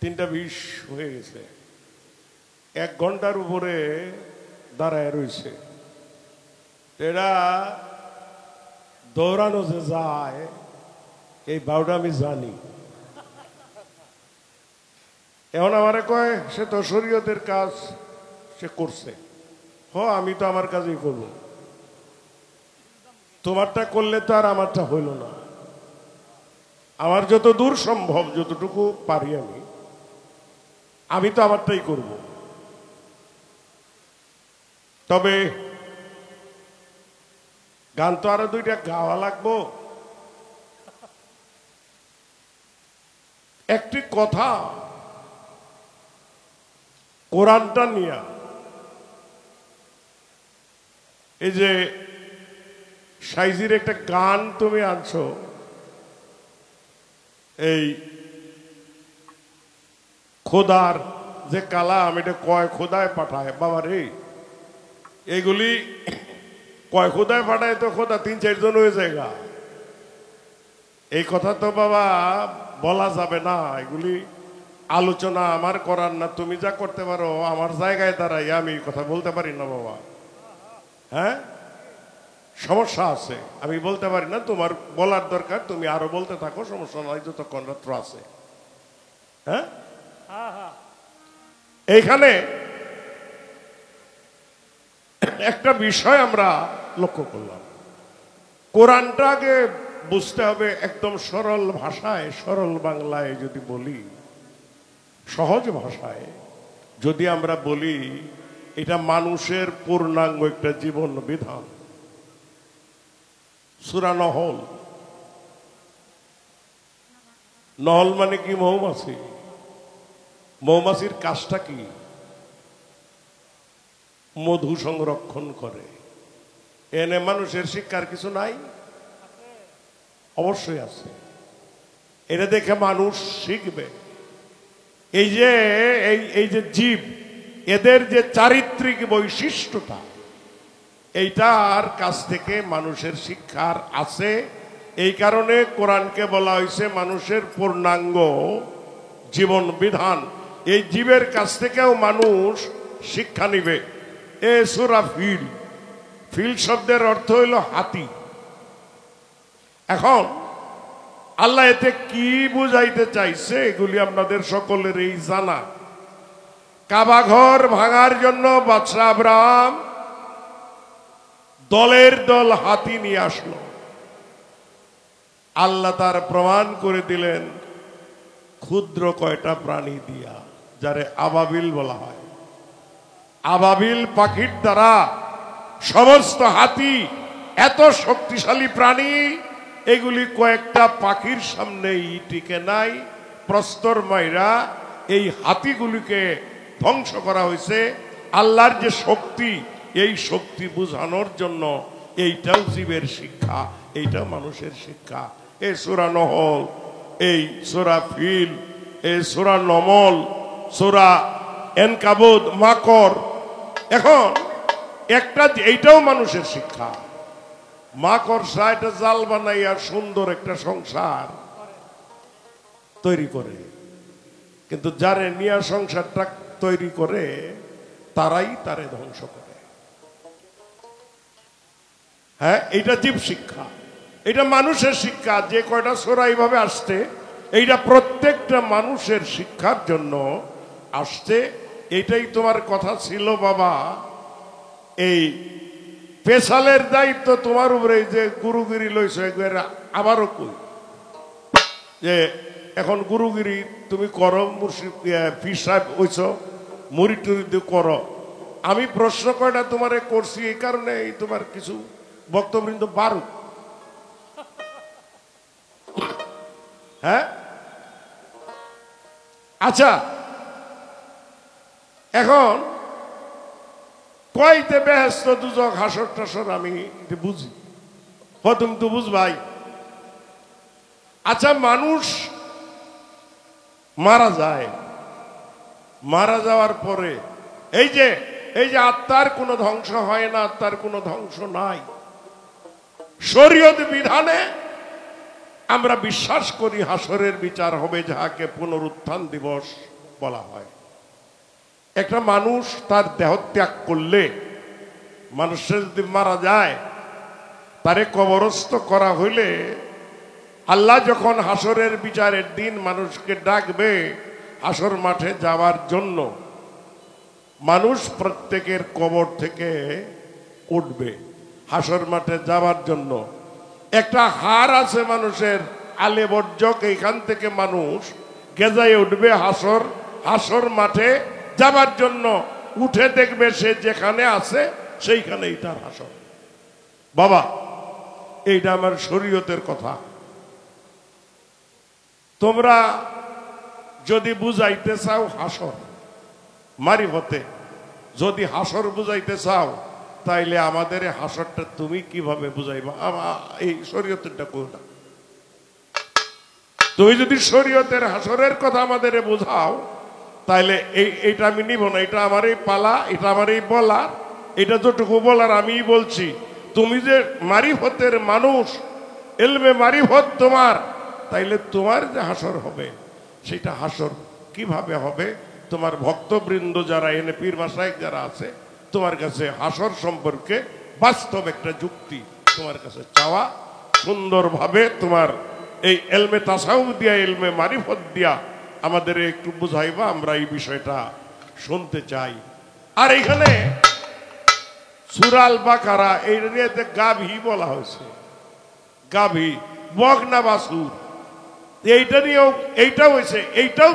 3:20 হয়ে গেছে, 1 ঘন্টার উপরে দাঁড়ায় রয়েছে। এরা দৌড়ানো যে যায় এই ভাওটা আমি জানি। এখন আমারে কয় সে তো শরীয়তের কাজ সে করছে। আমি তো আমার কাজই করব, তোমারটা করলে তো আর আমারটা হইল না। আমার যত দূর সম্ভব, যতটুকু পারি আমি তো আমারটাই করব। তবে গান তো আরো 2টা গাওয়া লাগবো। একটি কথা কোরআনটা নিয়ে, এই যে সাইজির একটা গান তুমি আনছো, এই খোদার যে কালাম, এটা কয় খোদায় পাঠায় বাবা রে, এইগুলি কয় খোদায় পাঠায় তো খোদা 3-4 জন হয়ে যায়গা। এই কথা তো বাবা বলা যাবে না, এগুলি আলোচনা আমার করার না। তুমি যা করতে পারো আমার জায়গায় দাঁড়াই আমি কথা বলতে পারি না বাবা। হ্যাঁ, সমস্যা আছে, আমি বলতে পারি না। তোমার বলার দরকার, তুমি আরো বলতে থাকো, সমস্যা নয়, যতক্ষণ রাত্র আছে। হ্যাঁ, এইখানে একটা বিষয় আমরা লক্ষ্য করলাম, কোরআনটা আগে বুঝতে হবে একদম সরল ভাষায়, সরল বাংলায় যদি বলি, সহজ ভাষায় যদি আমরা বলি, এটা মানুষের পূর্ণাঙ্গ একটা জীবন বিধান। সূরা নহল, নহল মানে কি? মৌমাছি। মৌমাছির কাজটা কি? মধু সংরক্ষণ করে। এনে মানুষের শিক্ষার কিছু নাই? অবশ্যই আছে। এটা দেখে মানুষ শিখবে। এই যে জীব, এদের যে চারিত্রিক বৈশিষ্ট্যটা, এইটার কাছ থেকে মানুষের শিক্ষার আছে। এই কারণে কোরআনকে বলা হয়েছে মানুষের পূর্ণাঙ্গ জীবন বিধান। এই জীবের কাছ থেকেও মানুষ শিক্ষা নিবে। সূরা ফিল, ফিল শব্দের অর্থ হইল হাতি। এখন আল্লাহ এতে কি বুঝাইতে চাইছে এগুলি আপনাদের সকলের এই জানা। কাবা ঘর ভাঙার জন্য বাদশা আব্রাহাম দলের দল হাতি নিয়ে আসলো। আল্লাহ তার প্রমাণ করে দিলেন ক্ষুদ্র কয়টা প্রাণী দিয়া, যারে আবাবিল বলা হয়। আবাবিল পাখির দ্বারা সমস্ত হাতি এত শক্তিশালী প্রাণী, এগুলি কয়েকটা পাখির সামনেই টিকে নাই। প্রস্তর মাইরা এই হাতিগুলিকে ধ্বংস করা হয়েছে। আল্লাহর যে শক্তি, এই শক্তি বুঝানোর জন্য এইটাও জীবের শিক্ষা, এইটাও মানুষের শিক্ষা। এই সূরা নহল, এই সূরা ফিল, এই সূরা নমল, সূরা এনকাবুত, মাকড়। এখন একটা এইটাও মানুষের শিক্ষা। মাকড়সা এটা জাল বানাইয়া সুন্দর একটা সংসার তৈরি করে, কিন্তু যারে নিয়া সংসারটা তৈরি করে তারাই তারে ধ্বংস করে। হ্যাঁ, এইটা জীব শিক্ষা, এটা মানুষের শিক্ষা। যে কয়টা সূরা এইভাবে আসছে, এইটা প্রত্যেকটা মানুষের শিক্ষার জন্য আসছে। এটাই তোমার কথা ছিল বাবা, এই পেশালের দায়িত্ব তোমার উপরে। যে গুরুগিরি লইছ, আবারও কই যে এখন গুরুগিরি তুমি করো, মুর্শিদ পীর সাহেব হইছ, মুরিদ টুরিদ করো। আমি প্রশ্ন কয়টা তোমারে করছি এই কারণে, এই তোমার কিছু বক্তবৃন্দ বারুক। হ্যাঁ, আচ্ছা, এখন কয়তে বেহেস্ত দুজক হাসর টাসর আমি বুঝি, তুমি তো বুঝবাই। আচ্ছা, মানুষ মারা যায়, মারা যাওয়ার পরে এই যে আত্মার কোনো ধ্বংস হয় না, আত্মার কোনো ধ্বংস নাই। শরীয়ত বিধানে আমরা বিশ্বাস করি হাসরের বিচার হবে, যাহাকে পুনরুত্থান দিবস বলা হয়। একটা মানুষ তার দেহ ত্যাগ করলে, মানুষের যদি মারা যায়, তারে কবরস্থ করা হইলে আল্লাহ যখন হাসরের বিচারের দিন মানুষকে ডাকবে হাসর মাঠে যাওয়ার জন্য, মানুষ প্রত্যেকের কবর থেকে উঠবে হাসর মাঠে যাওয়ার জন্য। একটা হার আছে মানুষের আলেবর্জক, এইখান থেকে মানুষ গেজায় উঠবে হাসর মাঠে যাবার জন্য। উঠে দেখবে সে যেখানে আছে সেইখানেই তার হাসর। বাবা, এইটা আমার শরীয়তের কথা। তোমরা যদি বুঝাইতে চাও হাসর মারিফতে, যদি হাসর বুঝাইতে চাও, তাইলে আমাদের হাসরটা তুমি কিভাবে বুঝাইবা? এই শরীয়তেরটা কোনটা? তুমি যদি শরীয়তের হাসরের কথা আমাদের বোঝাও, তাইলে এইটা আমি নিব না। এটা আমার এই পালা, এটা আমার এই বলার, এটা যতটুকু বলার আমিই বলছি। তুমি যে মারিফতের মানুষ, এলমে মারিফত তোমার, তাইলে তোমার যে হাসর হবে সেটা হাসর কিভাবে হবে? তোমার ভক্তবৃন্দ যারা এনে পীর মাশায়েখ যারা আছে, তোমার কাছে হাসর সম্পর্কে বাস্তব একটা যুক্তি তোমার কাছে চাওয়া, সুন্দরভাবে তোমার এই এলমে তাসাউফ দিয়া, এলমে মারিফত দিয়া আমাদের একটু বুঝাইবা, আমরা এই বিষয়টা শুনতে চাই। আর এখানে সূরা আল বাকারা এই নিয়ে গাভী বলা হয়েছে, গাভী, বকনা বাছুর, এইটা নিয়েও এইটা হয়েছে। এইটাও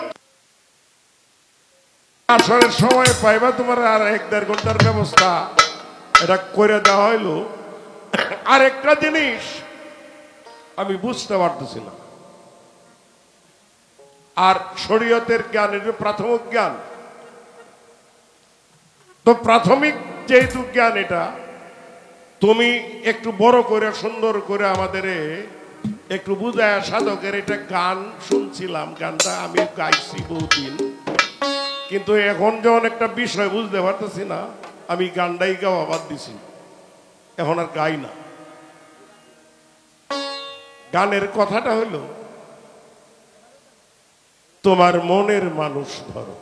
আসরের সময় পাইবা তোমার আর 1-1.5 ঘন্টার ব্যবস্থা এটা করে দেওয়া হইলো। আর একটা জিনিস আমি বুঝতে পারতেছি না, আর শরীয়তের জ্ঞান, এটা প্রাথমিক জ্ঞান। তো প্রাথমিক যেহেতু জ্ঞান, এটা তুমি একটু বড় করে সুন্দর করে আমাদের একটু বুঝায়। সাধকের এটা গান শুনছিলাম, গানটা আমি গাইছি বহুদিন, কিন্তু এখন যখন একটা বিষয় বুঝতে পারতেছি না, আমি গানটাই গাওয়া বাদ দিছি, এখন আর গাই না। গানের কথাটা হলো, তোমার মনের মানুষ ধরো,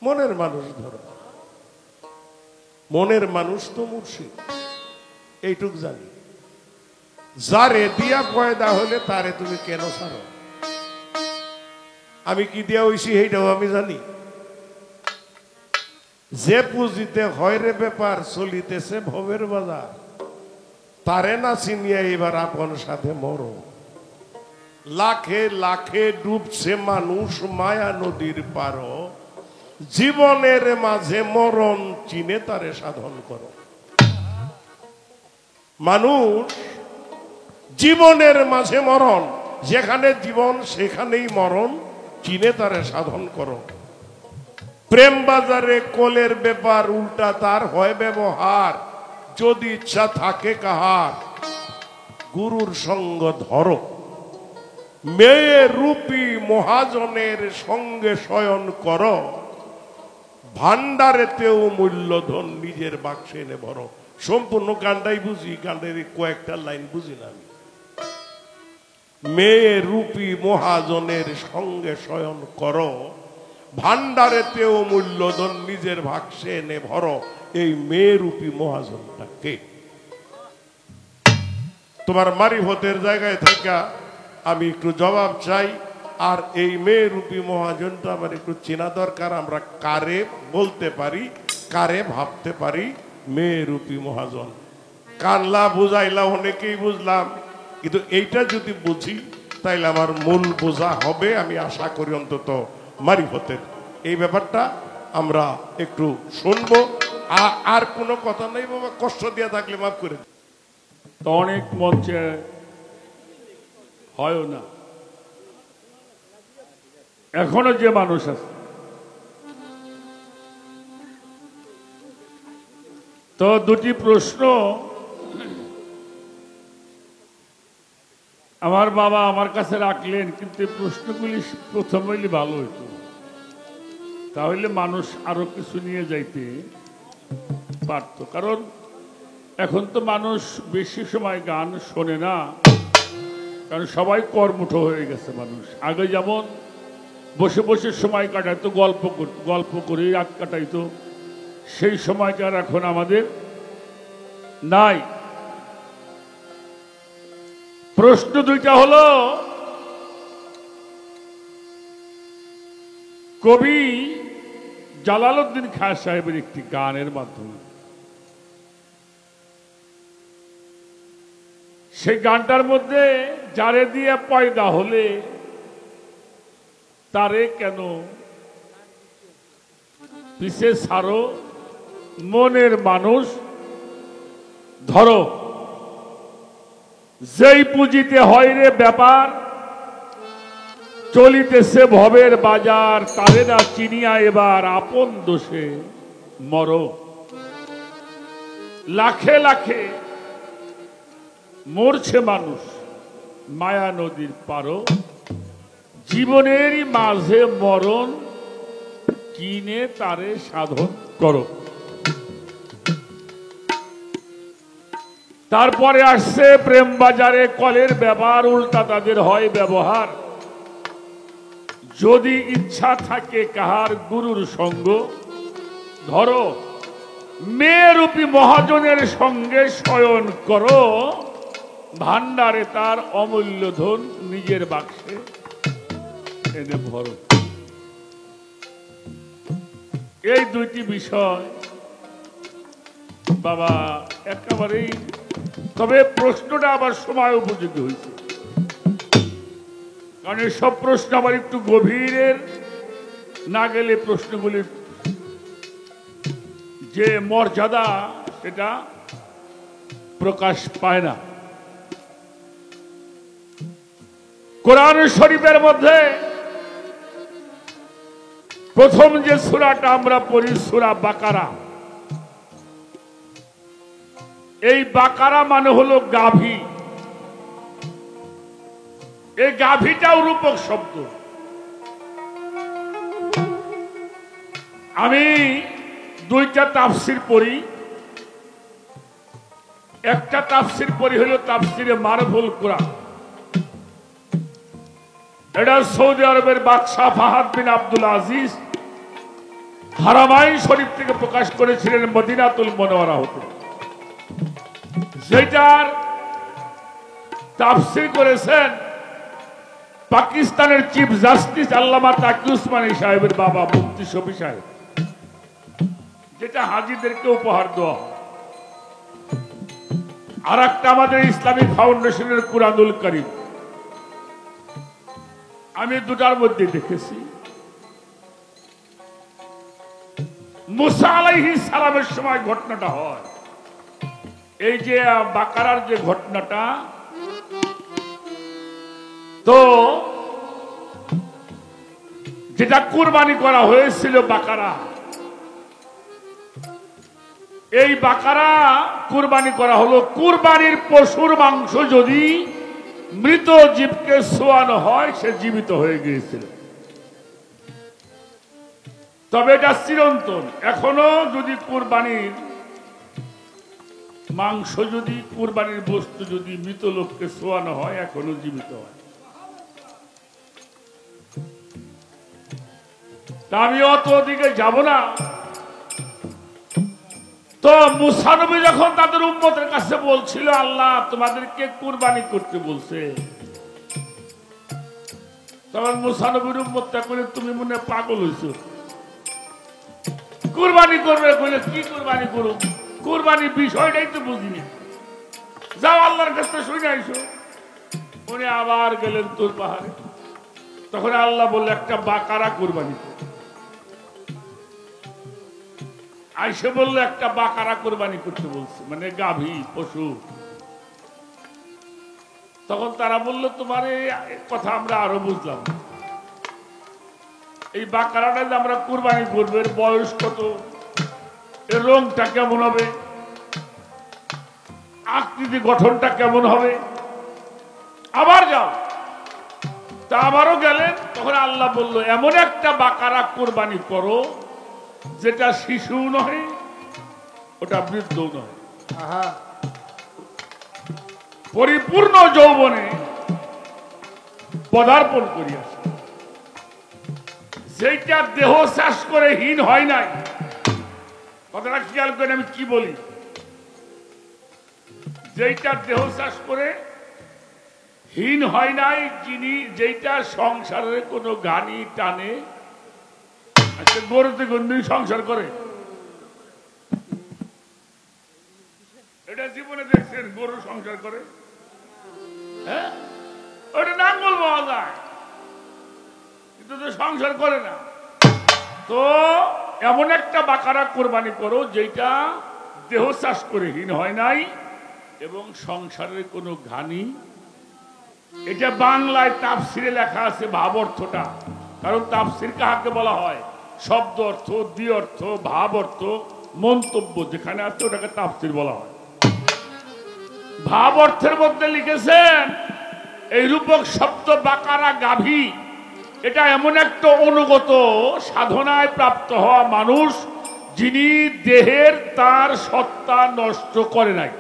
মনের মানুষ ধরো। মনের মানুষ তো মুর্শিদ, এইটুক জানি। যারে দিয়া পয়দা হলে তারে তুমি কেন ছাড়ো? আমি কি দিয়া হইছি এইটাও আমি জানি। যে পুঁজিতে হয় রে ব্যাপার, চলিতেছে ভবের বাজার, তারে না চিনিয়া এবার আপন সাথে মরো। লাখে লাখে ডুবছে মানুষ মায়া নদীর পারো, জীবনের মাঝে মরণ চিনে তারে সাধন করো। মানুষ জীবনের মাঝে মরণ, যেখানে জীবন সেখানেই মরণ, চিনে তারে সাধন করো। প্রেম বাজারে কোলের ব্যাপার, উল্টা তার হয় ব্যবহার, যদি ইচ্ছা থাকে কাহার গুরুর সঙ্গ ধরো। মেয়ে রূপী মহাজনের সঙ্গে শয়ন করো, ভান্ডারেতেও মূল্যধন নিজের বাক্সে এনে ভরো। সম্পূর্ণ গানটাই বুঝি, গানের কয়েকটা লাইন বুঝি না আমি। মেয়ে রূপী মহাজনের সঙ্গে শয়ন করো, ভান্ডারেতেও মূল্যধন নিজের বাক্সে এনে ভরো। এই মেয়ে রূপী মহাজনটা কে? তোমার মারিফতের জায়গায় থাকা আমি একটু জবাব চাই। আর এই মেয়ে রূপী মহাজনটা আমার একটু চেনা দরকার। আমরা কারে বলতে পারি, কারে ভাবতে পারি মেয়ে রূপী মহাজন? কানলা বুঝাইলা, অনেকেই বুঝলাম, কিন্তু এইটা যদি বুঝি তাইলে আমার মূল বোঝা হবে, আমি আশা করি অন্তত মারিফতের এই ব্যাপারটা আমরা একটু শুনবো। আর কোনো কথা নেই বাবা, কষ্ট দিয়ে থাকলে মাফ করে। তো অনেক মঞ্চে হয় না, এখনো যে মানুষ আছে। তো দুটি প্রশ্ন আমার বাবা আমার কাছে রাখলেন, কিন্তু এই প্রশ্নগুলি প্রথম হইলে ভালো হইতো, তাহলে মানুষ আরো কিছু নিয়ে যাইতে পারত। কারণ এখন তো মানুষ বেশি সময় গান শোনে না, কারণ সবাই কর্মঠ হয়ে গেছে মানুষ। আগে যেমন বসে বসে সময় কাটাইতো, গল্প করে রাত কাটাইতো, সেই সময়টা আর এখন আমাদের নাই। প্রশ্ন দুইটা হলো, কবি জালালউদ্দিন খাঁ সাহেবের একটি গানের মাধ্যমে সেই গানটার মধ্যে যারে দিয়ে পয়দা হলে তারে কেন পিছে ছাড়ো, মনের মানুষ ধরো, যেই পুঁজিতে হয় রে ব্যাপার, চলিতেছে ভবের বাজার, তারে না চিনিয়া এবার আপন দোষে মরো। লাখে লাখে মরছে মানুষ মায়া নদীর পারো, জীবনেরই মাঝে মরণ, কিনে তারে সাধন করো। তারপরে আসছে প্রেম বাজারে কলের ব্যাপার, উল্টা তাদের হয় ব্যবহার, যদি ইচ্ছা থাকে কাহার গুরুর সঙ্গ ধরো, মেয়েরূপী মহাজনের সঙ্গে শয়ন করো, ভান্ডারে তার অমূল্য ধন নিজের বাক্সে এনে ভরো। এই দুইটি বিষয় বাবা একেবারেই, তবে প্রশ্নটা আবার সময় উপযোগী হয়েছে, কারণ সব প্রশ্ন আবার একটু গভীরের না গেলে প্রশ্নগুলির যে মর্যাদা সেটা প্রকাশ পায় না। কোরআন শরীফের মধ্যে প্রথম যে সূরাটা আমরা পড়ি সূরা বাকারা, এই বাকারা মানে হলো গাভী। এই গাভীটাও রূপক শব্দ। আমি দুইটা তাফসির পড়ি, একটা তাফসির পড়ি হলো তাফসিরে মারফুল কুরআন। এটা সৌদি আরবের বাদশাহ ফাহাদ বিন আব্দুল আজিজ হারামাইন শরীফ থেকে প্রকাশ করেছিলেন মদিনাতুল মুনাওয়ারা হতে। যেটার তাফসীর করেছেন পাকিস্তানের চিফ জাস্টিস আল্লামা তাকি উসমানী সাহেবের বাবা মুফতি শফি সাহেব, যেটা হাজীদেরকে উপহার দেওয়া হয়। আর একটা আমাদের ইসলামিক ফাউন্ডেশনের কুরআনুল কারীম। আমি দুটার মধ্যে দেখেছি মুসা আলাইহিস সালামের সময় ঘটনাটা হয়। এই যে বাকারার যে ঘটনাটা, তো যেটা কুরবানি করা হয়েছিল বাকারা, এই বাকারা কুরবানি করা হলো, কুরবানির পশুর মাংস যদি মৃত জীবকে ছোঁয়ানো হয় সে জীবিত হয়ে গিয়েছিল। তবে এটা চিরন্তন। এখনো যদি কুরবানির মাংস, যদি কুরবানির বস্তু যদি মৃত লোককে ছোঁয়ানো হয় এখনো জীবিত হয়। তা আমি অত ওদিকে যাব না। তো মুসা নবী যখন তাদের উম্মতের কাছে বলছিল আল্লাহ তোমাদেরকে কুরবানি করতে বলছে, তখন মুসা নবীর উম্মতটা করে তুমি মনে পাগল হইছো, কুরবানি করবে বলে কি কুরবানি করো, কুরবানির বিষয়টাই তো বুঝিনি, যাও আল্লাহর কাছে শুনে আইসো। উনি আবার গেলেন তোর পাহাড়ে। তখন আল্লাহ বললো একটা বাকারা কুরবানি করো। আইসে বললো একটা বাকারা কোরবানি করতে বলছে, মানে গাভী পশু। তখন তারা বলল তোমার এই কথা আমরা আরো বুঝলাম, এই বাকারাটা যে আমরা কোরবানি করবো এর বয়স কত, এর রংটা কেমন হবে, আকৃতি গঠনটা কেমন হবে, আবার যাও। তা আবারও গেলেন। তখন আল্লাহ বলল এমন একটা বাকারা কোরবানি করো যেটা শিশু নয়, ওটা বৃদ্ধ নয়, পরিপূর্ণ যৌবনে পদার্পণ করিয়াছে, যেটা দেহ চাষ করে হীন হয় নাই। কথাটা খেয়াল করে আমি কি বলি, যেটা দেহ চাষ করে হীন হয় নাই, যিনি যেটা সংসারের কোনো গানি টানে। আচ্ছা, গরুতে কোনদিন সংসার করে? এটা জীবনে দেখছেন গরু সংসার করে? হ্যাঁ, ওটা নাঙ্গল পাওয়া যায়, কিন্তু তো সংসার করে না। তো এমন একটা বাকারা কোরবানি করো যেটা দেহ চাষ করে হীন হয় নাই এবং সংসারের কোনো ঘানি। এটা বাংলায় তাফসিরে লেখা আছে ভাব অর্থটা, কারণ তাফসির কাহাকে বলা হয়? শব্দ অর্থ, দ্বি অর্থ, ভাব অর্থ, মন্তব্য যেখানে আছে ওটাকে তাফসির বলা হয়। ভাব অর্থের মধ্যে লিখেছেন এই রূপক শব্দ বাকারা গাভী, এটা এমন একটা অনুগত সাধনায় প্রাপ্ত হওয়া মানুষ যিনি দেহের তার সত্তা নষ্ট করে নাই,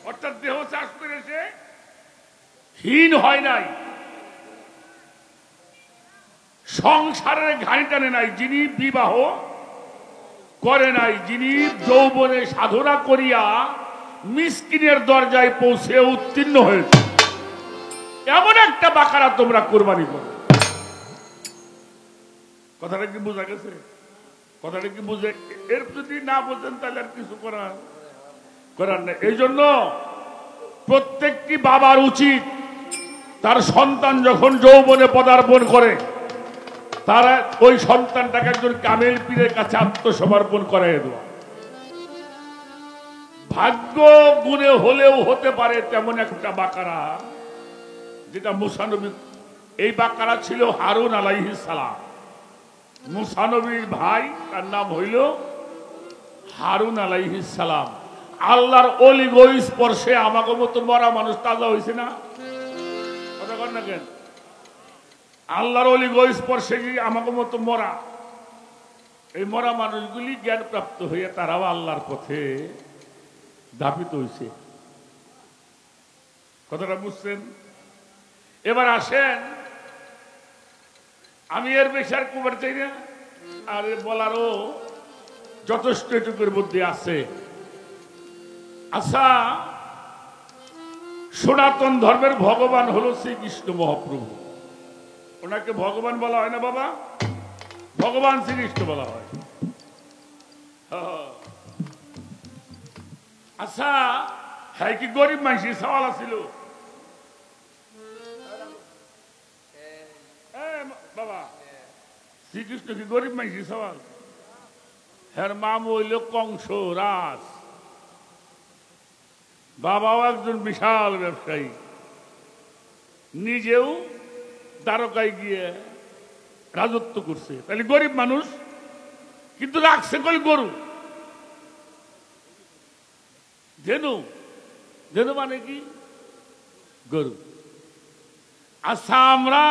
অর্থাৎ দেহ চাষ করেছে, হীন হয় নাই, সংসারের ঘানি টানে নাই, যিনি বিবাহ করে নাই, যিনি যৌবনে সাধনা করিয়া মিসকিনের দরজায় পৌঁছে উত্তীর্ণ হয়েছে, এমন একটা বাকারা তোমরা কোরবানি করো। কথাটা কি বোঝা গেছে? কথাটা কি বুঝে? এর যদি না বোঝেন তাহলে আর কিছু করার নেই। এই জন্য প্রত্যেকটি বাবার উচিত তার সন্তান যখন যৌবনে পদার্পণ করে, তারা ওই সন্তানটাকে একজন কামেল পীরের কাছে আত্মসমর্পণ করাই দেওয়া। ভাগ্য গুণে হলেও হতে পারে তেমন একটা বাকারা, যেটা মুসা নবী, এই বাকারা ছিল হারুন আলাইহিস সালাম, মুসা নবীর ভাই, তার নাম হইল হারুন আলাইহিস সালাম। আল্লাহর অলি গো স্পর্শে আমাকে মতো মরা মানুষ তাজা হয়েছে না? কথা কর না কেন? আল্লাহর অলি গো স্পর্শে আমাকে মতো মরা, এই মরা মানুষগুলি জ্ঞান প্রাপ্ত হয়ে তারাও আল্লাহর পথে ধাপিত হয়েছে। কথাটা বুঝছেন? এবার আসেন, আমি এর বেশি আর কুমার চাই না, আর বলারও যথেষ্ট এটুকুর মধ্যে আছে। আচ্ছা, সনাতন ধর্মের ভগবান হলো শ্রীকৃষ্ণ মহাপ্রভু। ওনাকে ভগবান বলা হয় না বাবা? ভগবান শ্রীকৃষ্ণ বলা হয়। আচ্ছা, হ্যাঁ কি গরিব মানুষের সওয়াল ছিল? বাবা, শ্রীকৃষ্ণ কি গরিব মানুষের সওয়াল? হ্যাঁ, মাম হইল কংস রাজ, বাবাও একজন বিশাল ব্যবসায়ী, নিজেও দ্বারকায় গিয়ে রাজত্ব করছে, তাহলে গরিব মানুষ, কিন্তু রাখছে কল গরু। ধেনু, ধেনু মানে কি? গরু। আচ্ছা, আমরা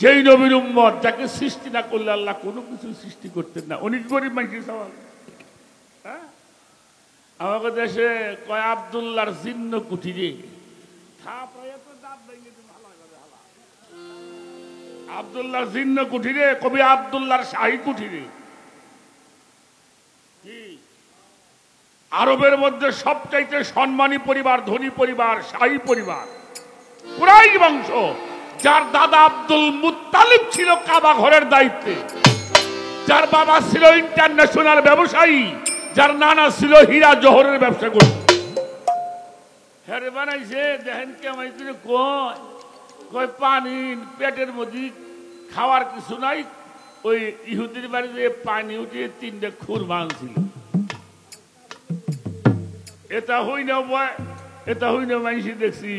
যেই নবীর উম্মত, যাকে সৃষ্টি না করলে আল্লাহ কোনো কিছু সৃষ্টি করতেন না, উনি গরিব মানুষের সওয়াল? হ্যাঁ, আমাকে দেশে কয় আব্দুল্লাহর জীর্ণ কুঠিরে, আব্দুল্লাহর জীর্ণ কুঠিরে, কবি আব্দুল্লাহর শাহী কুঠিরে। আরবের মধ্যে সবচাইতে সম্মানী পরিবার, ধনী পরিবার, শাহী পরিবার, কুরাইশ বংশ, যার দাদা আব্দুল মুত্তালিব ছিল কাবা ঘরের দায়িত্বে, যার বাবা ছিল ইন্টারন্যাশনাল ব্যবসায়ী, যার নানা ছিল হীরা জহরের ব্যবসা করত। হ্যাঁ বানাইছে, দেখেন কেমন কয় কয় পানি পেটের মধ্যে খাওয়ার কিছু নাই, ওই ইহুদির বাড়িতে পানি উঠিয়ে 3টে খুরমা ছিল। এটা হই না, এটা হই না, মানুষ দেখছি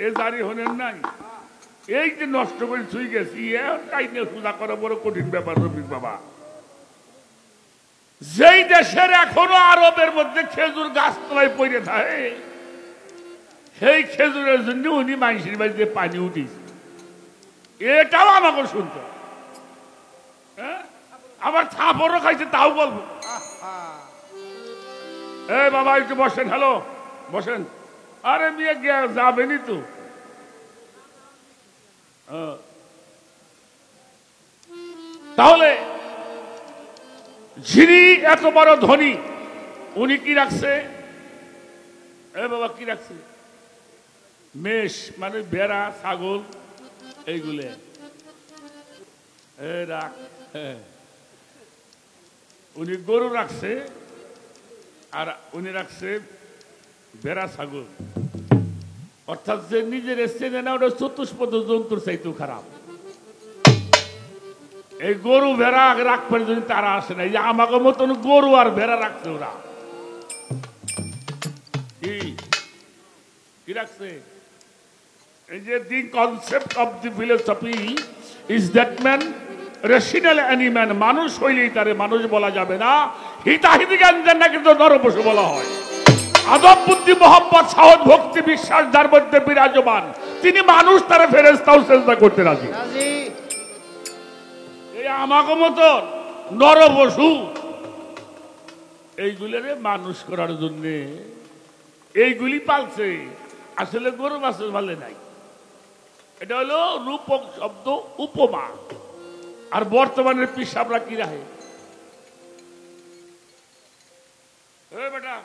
এ জারি হলেন নাই, এই যে নষ্ট করে ছুঁই গেছি, সোজা করা বড় কঠিন ব্যাপার রফিক বাবা। যেই দেশের এখনো আরবের মধ্যে খেজুর গাছ তলায় পড়ে থাকে, সেই খেজুরের জন্য উনি মানুষের বাড়িতে পানি উঠিয়েছে, এটাও আমাকে শুনতে। হ্যাঁ, আবার থাপড়ও খাইছে, তাও বলবো। এই বাবা একটু বসেন, হ্যালো বসেন। আরে মেয়ে যাবেনি তো। তাহলে যিনি এত বড় ধনী উনি কি রাখছে? এ বাবা কি রাখছে? মেষ মানে ভেড়া, ছাগল, এইগুলো রাখ। উনি গরু রাখছে, আর উনি রাখছে ভেড়া, ছাগল। অর্থাৎ যে নিজের চেনে না ওটা চতুষ্পদ জন্তুর চাইতেও খারাপ। এই গরু ভেড়া রাখবার জন্য তারা আসে না। এই যে আমাকে মতন গরু আর ভেড়া রাখছে ওরা। কি রাখছে? এই যে দি concept of the philosophy is that man rational animal, মানুষ হইলেই তারে মানুষ বলা যাবে না, হিতাহিতি জ্ঞান দেন না কিন্তু নরপশু বলা হয়। আদব, বুদ্ধি, মোহাম্মদ, সাহস, ভক্তি, বিশ্বাস যার মধ্যে বিরাজমান, তিনি মানুষ, তারা ফেরেশতাও সেজদা করতে রাজি। এই আমাকে মতো নরপশু এইগুলোরে মানুষ করার জন্য এইগুলি পালছে। আসলে গরু বাছুর ভালে নাই। এটা হলো রূপক শব্দ, উপমা। আর বর্তমানের পিসাবরা কি রাখে? বেটা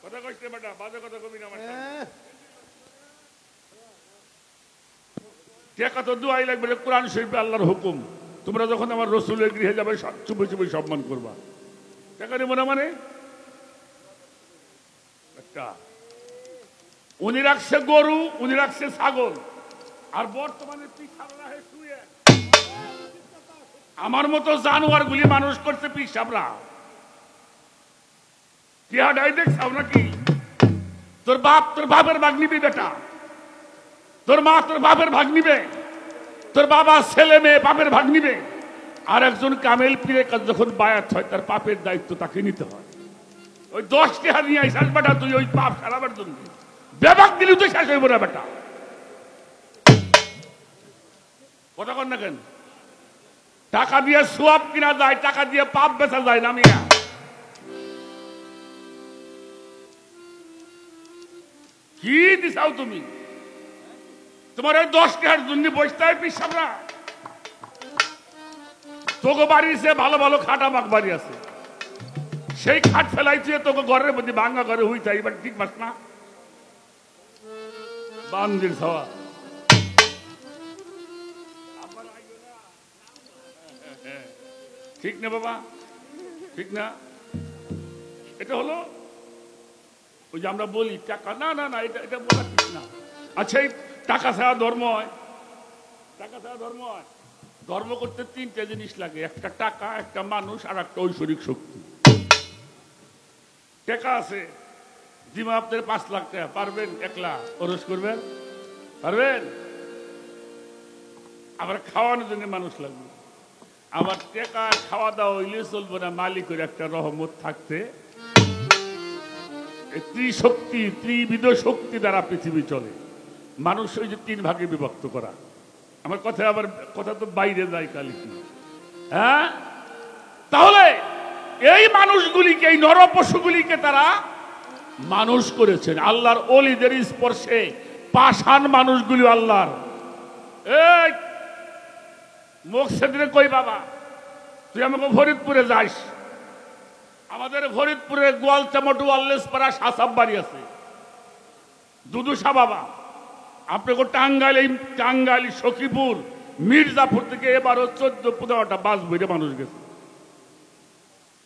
কথা কইতে, বেটা বাজে কথা কবি না। টাকা তো দুয়াই লাগবে, কোরআন শরীফে আল্লাহর হুকুম, তোমরা যখন আমার রসুলের গৃহে যাবে চুপে চুপে সম্মান করবা। টাকা নেব না মানে একটা। উনি রাখছে গরু, উনি রাখছে ছাগল। আর বর্তমানে পিসাবরা শুয়ে আমার মতো জানোয়ার গুলি মানুষ করছে পিসাবরা। কি হাডাই দেখছাও নাকি? তোর বাপ তোর বাপের ভাগ নিবি বেটা, তোর মা তোর বাপের ভাগ নিবে, তোর বাবা ছেলে মেয়ে বাপের ভাগ নিবে। আর একজন কামেল পীরের কাছে যখন বায়াত হয় তার পাপের দায়িত্ব তাকে নিতে হয়। ওই 10 টাকা নিয়ে আইসাস বেটা তুই ওই পাপ সারাবার জন্য, বেবাক দিলি তুই শেষ হইব না বেটা। কথা কর না কেন? টাকা দিয়ে সোয়াব কিনা যায়, টাকা দিয়ে পাপ বেচা যায় না। মিয়া কি দিছাও তুমি? তোমার ওই 10 টাকার জন্য বসতে হয় পিসাবরা? তোকে বাড়ির সে ভালো ভালো খাটা মাক বাড়ি আছে, সেই খাট ফেলাইছে তোকে ঘরের মধ্যে ভাঙ্গা ঘরে হইতে এবার ঠিক পাস না? বান্দির খাওয়া ঠিক না বাবা, ঠিক না? এটা হলো ওই যে আমরা বলি টাকা, না না না, এটা এটা বলা ঠিক না। আচ্ছা, এই টাকা ছাড়া ধর্ম হয়? টাকা ছাড়া ধর্ম হয়? ধর্ম করতে 3টে জিনিস লাগে, একটা টাকা, একটা মানুষ, আর একটা ঐশ্বরিক শক্তি। টাকা আছে, দিমা আপনার 5 লাখ টাকা, পারবেন একলা খরচ করবেন? পারবেন? আবার খাওয়ানোর জন্য মানুষ লাগবে। আবার টাকা খাওয়া দাওয়া হইলে চলবে না, মালিকের একটা রহমত থাকতে। ত্রিশক্তি, ত্রিবিধ শক্তি দ্বারা পৃথিবী চলে। মানুষ ওই যে 3 ভাগে বিভক্ত করা। আমার কথা আবার কথা তো বাইরে যায় কালি। হ্যাঁ, তাহলে এই মানুষগুলিকে, এই নরপশুগুলিকে তারা মানুষ করেছেন আল্লাহর ওলিদের স্পর্শে। পাষাণ মানুষগুলি আল্লাহর। এই মুখ সেদিনে কই বাবা, তুই আমাকে ফরিদপুরে যাস। আমাদের ফরিদপুরে গোয়ালচামটু, আল্লেসপাড়া, সাসাব বাড়ি আছে, দুদুসা বাবা। আপনাকে টাঙ্গাইল, এই টাঙ্গাইল, সখীপুর, মির্জাপুর থেকে এবারও 14-15টা বাস বইরে মানুষ গেছে।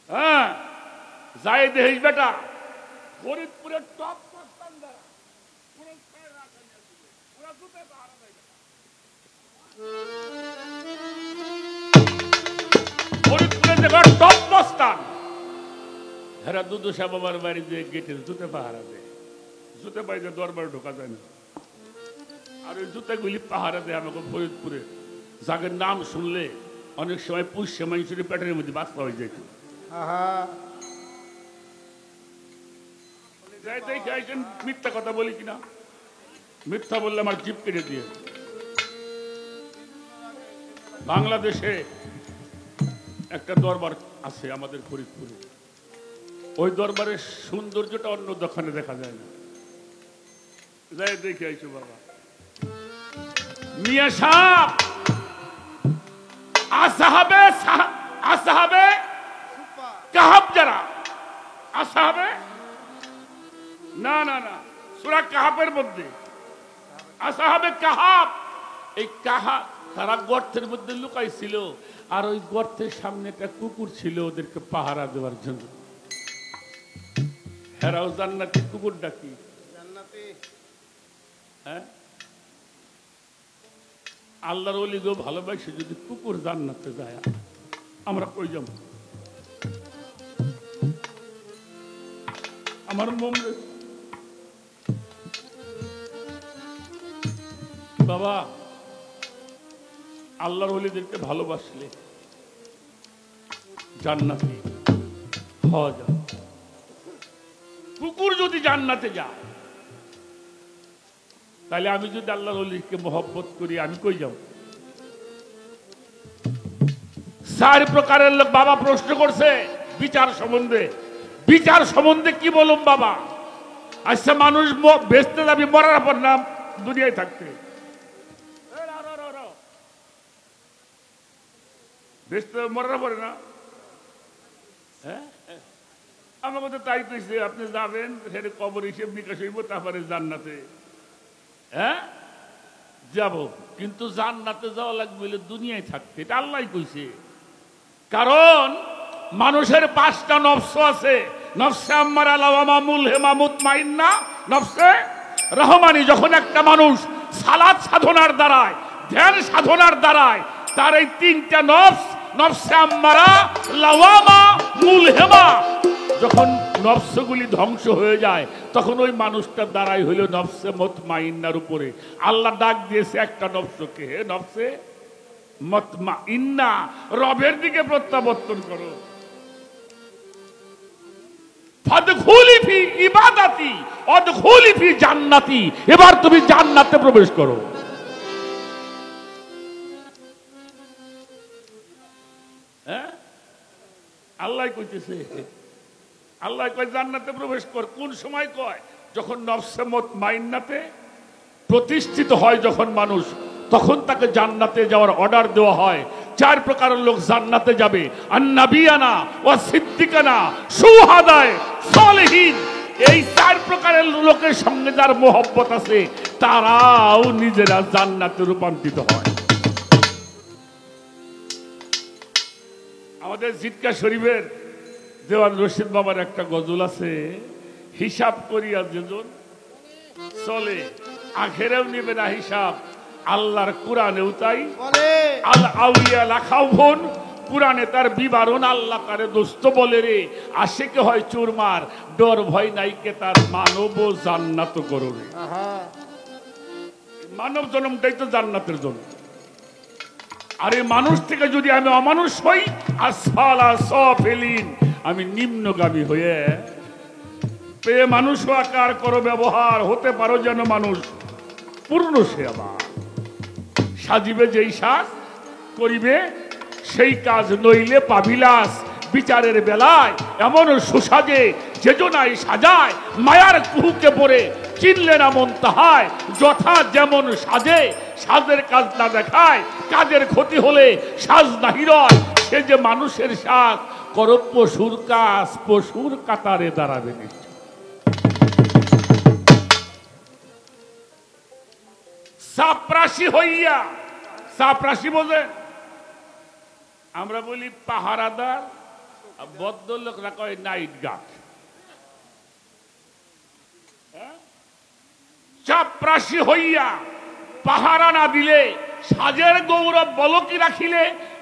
হ্যাঁ, যাই দেখিস বেটা ফরিদপুরের টপ ফরিদপুরের যে টপ মস্তান, হেরা দুদুসা বাবার বাড়িতে গেটের জুতে পাহারা দেয়। জুতে বাড়িতে দরবার ঢোকা যায় না। আর ওই জুতাগুলি পাহারা দেয় আমাকে ফরিদপুরে। যাদের নাম শুনলে অনেক সময় পুষ্য মানুষের পেটের মধ্যে বাঁচতে হয়ে যেত। মিথ্যা কথা বলি কিনা? মিথ্যা বললে আমার জিপ কেটে দিয়ে। বাংলাদেশে একটা দরবার আছে আমাদের ফরিদপুরে। ওই দরবারের সৌন্দর্যটা অন্য দোকানে দেখা যায় না। যাই দেখে আইসো বাবা। মিয়া সাহেব আসহাবে কাহাব যারা আসহাবে না না না সূরা কাহাবের মধ্যে আসহাবে কাহাব, এই কাহাব তারা গর্তের মধ্যে লুকাইছিল, আর ওই গর্তের সামনে একটা কুকুর ছিল ওদেরকে পাহারা দেওয়ার জন্য। হেরাও জান্নাতি কুকুর ডাকি হ্যাঁ, আল্লাহর ওলি গো ভালোবাসে যদি কুকুর জান্নাতে যায় আমরা কই যাব? আমার মন বাবা আল্লাহর ওলিদেরকে ভালোবাসলে জান্নাতে হওয়া যায়। কুকুর যদি জান্নাতে যায় তাহলে আমি যদি আল্লাহর ওলিকে মহব্বত করি আমি কই যাব? 4 প্রকারের লোক বাবা প্রশ্ন করছে বিচার সম্বন্ধে। বিচার সম্বন্ধে কি বলুম বাবা? আচ্ছা মানুষ বেঁচতে যাবি মরার পর না দুনিয়ায় থাকতে? বেঁচতে মরার পরে না? হ্যাঁ আমাকে তো তাই কইছে, আপনি যাবেন সেটা কবর হিসেব নিকাশ হইব, তারপরে জান্নাতে হ্যাঁ যাব। কিন্তু জান্নাতে যাওয়া লাগবে দুনিয়ায় থাকতে, এটা আল্লাহ কইছে। কারণ মানুষের 5টা নফস আছে, নফসে আম্মারা লাওয়ামা মুলহিমা মুতমাইন্না নফসে রহমানি। যখন একটা মানুষ সালাত সাধনার দ্বারায় ধ্যান সাধনার দ্বারায় তার এই 3টা নফস নফসে আম্মারা লাওয়ামা মুলহিমা যখন নফসগুলি ধ্বংস হয়ে যায় তখন ওই মানুষটার দ্বারাই হইল নফসে মুতমাইন্নার উপরে। আল্লাহ ডাক দিয়েছে একটা নফসকে, হে নফসে মুতমাইন্না রবের দিকে প্রত্যাবর্তন করো। ফাদখুলি ফি ইবাদাতি ওয়াদখুলি ফি জান্নাতি, এবার তুমি জান্নাতে প্রবেশ করো। হ্যাঁ আল্লাহ কইতেছে, আল্লাহ কয় জান্নাতে প্রবেশ কর। কোন সময় কয়? যখন নফসে মুতমাইন্নাতে প্রতিষ্ঠিত হয় যখন মানুষ, তখন তাকে জান্নাতে যাওয়ার অর্ডার দেওয়া হয়। 4 প্রকারের লোক জান্নাতে যাবে, আন্নাবিয়ানা ওয়া সিদ্দিকানা শুহাদায়ে সালেহিন। এই 4 প্রকারের লোকের সঙ্গে যার মোহব্বত আছে তারাও নিজেরা জান্নাতে রূপান্তরিত হয়। আমাদের জিটকা শরীফের দেওয়ান রশিদ বাবার একটা গজল আছে, হিসাব করিয়া যেজন চলে আখেরেও নিবে না হিসাব, আল্লাহর কোরআনেও তাই আল আউলিয়া লাখাও বোন, কোরআনে তার বিবরণ। আল্লাহ তারে দোস্ত বলে রে, আশেকে হয় চুরমার, ডর ভয় নাইকে তার মানব জান্নাত করো রে। মানব জন্মটাই তো জান্নাতের জন্য। আরে মানুষ থেকে যদি আমি অমানুষ হই, আসফালা সাফিলিন, আমি নিম্নগামী হয়ে পেয়ে মানুষ আকার করো ব্যবহার, হতে পারো যেন মানুষ পূর্ণ সেবা। সাজিবে যেই সাজ করিবে সেই কাজ, নইলে পাবিলাস। বিচারের বেলায় এমন সুসাজে যেজনাই সাজায়, মায়ার কুহুকে পড়ে চিনলে না মন তাহায়। যথা যেমন সাজে সাজের কাজ না দেখায়, কাজের ক্ষতি হলে সাজ নাহি রয়। সে যে মানুষের সাজ করো পশুর কাজ, পশুর কাতারে দাঁড়াবে নিশ্চয়। চাপরাশি হইয়া, চাপরাশি বোঝে? আমরা বলি পাহারাদার, ভদ্রলোকরা কয় নাইট গার্ড। চাপরাশি হইয়া পাহারা না দিলে, সাজের গৌরব বলকি রাখিলে,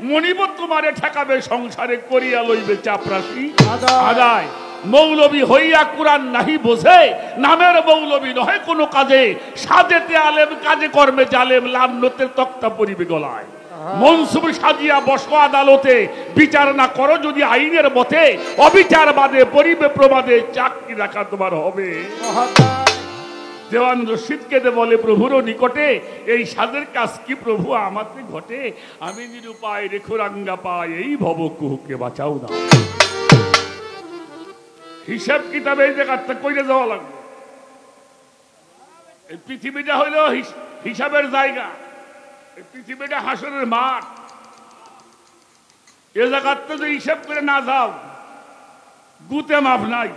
মনিব তোমারে ঠেকাবে সংসারে, করিয়া লইবে চাপরাশি আদায়। মৌলবী হইয়া কুরআন নাহি বোঝে, নামের মৌলবী নহে কোনো কাজে। সাজেতে আলেম কাজে কর্মে জালেম, লান্নতের তক্তা পরিবে গলায়। মনসুব সাজিয়া বসো আদালতে, বিচার না করো যদি আইনের মতে। অবিচার বাদে পরিবে প্রবাদে, চাকরি রাখা তোমার হবে। দেওয়ান রশিদকে দে বলে প্রভুর নিকটে, এই সাজের কাজ কি প্রভু আমাকে ঘটে। আমি নিরুপায় রেখো রাঙ্গা পায়, এই ভব কুহুকে বাঁচাও না। হিসাব কিতাবে এই জায়গাটা কইরে যাওয়া লাগবে। এই পৃথিবীটা হইল হিসাবের জায়গা, এই পৃথিবীটা হাসরের মাঠ। এ জায়গাতে যদি হিসাব করে না যাও, গুতে মাপ নাই।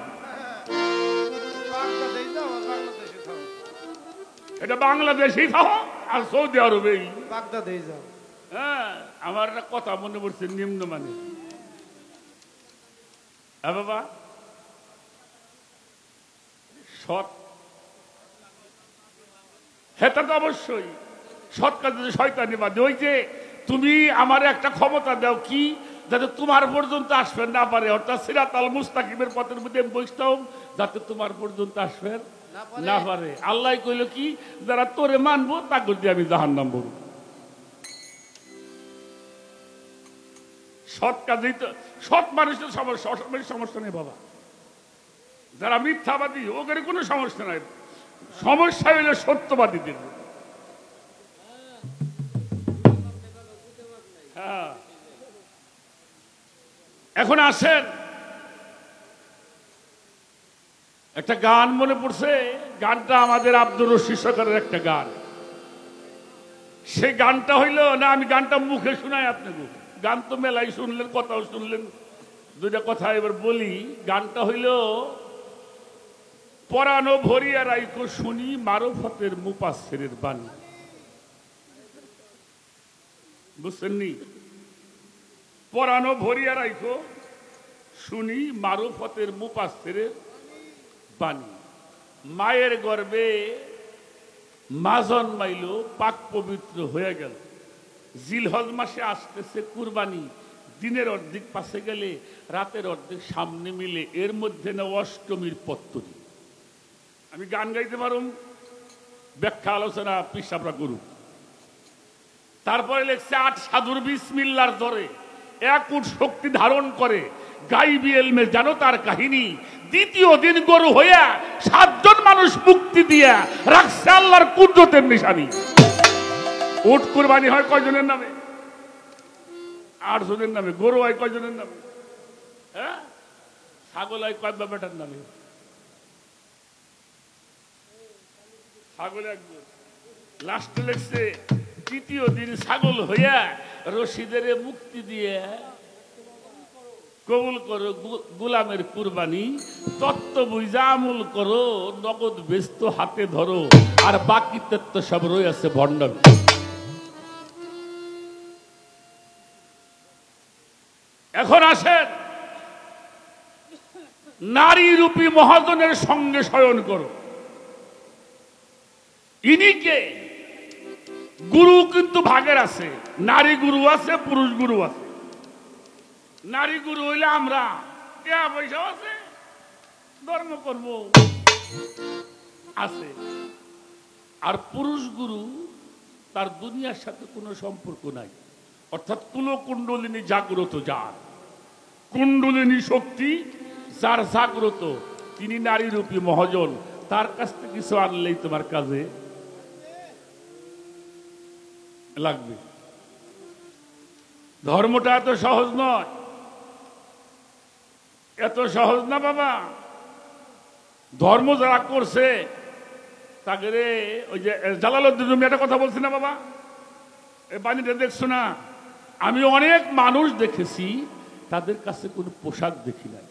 এটা বাংলাদেশেই থাও আর সৌদি আরবেই। হ্যাঁ, আমার একটা কথা মনে পড়ছে নিম্নমানে। হ্যাঁ বাবা, সৎ, হ্যাঁ তা তো অবশ্যই সৎ কাজে শয়তানি বাদে। ওই যে তুমি আমার একটা ক্ষমতা দাও কি, যাতে তোমার পর্যন্ত আসবে না পারে, অর্থাৎ সিরাতাল মুস্তাকিমের পথের মধ্যে বসতাম যাতে তোমার পর্যন্ত আসবে না পারে। আল্লাহ কইল কি, যারা তোরে মানবো তাকে দিয়ে আমি জাহান্নাম বলব। সৎ কাজেই তো, সৎ মানুষের সমস্যা, অসৎ মানুষের সমস্যা নেই বাবা। যারা মিথ্যাবাদী ওদের কোনো সমস্যা নাই, সমস্যা হইলে সত্যবাদীদের। হ্যাঁ, এখন আসেন, একটা গান মনে পড়ছে। গানটা আমাদের আব্দুর রশিদ সরকারের একটা গান। সেই গানটা হইল না, আমি গানটা মুখে শোনাই আপনাকে। গান তো মেলাই শুনলেন, কথাও শুনলেন, দুইটা কথা এবার বলি। গানটা হইল, পরানো ভরিয়া রাইখো শুনি মারফতের মুপাসসিরের বাণী। বুঝছেন নি? পরানো ভরিয়া রাইখো শুনি মারফতের মুপাসসিরের বাণী। মায়ের গর্ভে মা জন্মাইল, পাক পবিত্র হয়ে গেল। জিলহজ মাসে আসতেছে কুরবানি, দিনের অর্ধেক পাশে গেলে রাতের অর্ধেক সামনে মিলে, এর মধ্যে না অষ্টমীর পত্তরি। আমি গান গাইতে পারুম, ব্যাখ্যা আলোচনা পিসাবরা করুক। তারপরে লেখছে, ৮ সাধুর বিসমিল্লার ধরে ১ উট শক্তি ধারণ করে, গাইবি এলমে জানো তার কাহিনী। দ্বিতীয় দিন গরু হইয়া ৭ জন মানুষ মুক্তি দিয়া রাখছে আল্লাহর কুদরতের নিশানি। উট কুরবানি হয় কয়জনের নামে? ৮ জনের নামে। গরু হয় কয়জনের নামে? হ্যাঁ, ছাগল হয় কয় বেটার নামে? ছাগল একজন। লাস্টে লেখছে, তৃতীয় দিন ছাগল হইয়া রশিদের মুক্তি দিয়ে কবুল করো গোলামের কুরবানি। তত্ত্ব বুঝা আমল করো, নগদ ব্যস্ত হাতে ধরো, আর বাকি তত্ত্ব সব রয়েছে ভণ্ডামি। এখন আসেন, নারী রূপী মহাজনের সঙ্গে শয়ন করো। ইনি কে? গুরু কিন্তু ভাগের আছে, নারী গুরু আছে, পুরুষ গুরু আছে। নারী গুরু হইলে আমরা, টাকা পয়সা আছে, ধর্ম করব আছে। আর পুরুষ গুরু, তার দুনিয়ার সাথে কোনো সম্পর্ক নাই, অর্থাৎ কুলকুণ্ডলিনী জাগ্রত যার, কুণ্ডলিনী শক্তি যার জাগ্রত, তিনি নারী রূপী মহাজন। তার কাছ থেকে কিছু আনলেই তোমার কাজে লাগবে। ধর্মটা এত সহজ নয়, এত সহজ না বাবা। ধর্ম যারা করছে তাকে, ওই যে জালালউদ্দিন রুমি একটা কথা বলছি না বাবা, এই বাণীটা দেখছো না? আমি অনেক মানুষ দেখেছি, তাদের কাছে কোনো পোশাক দেখি নাই।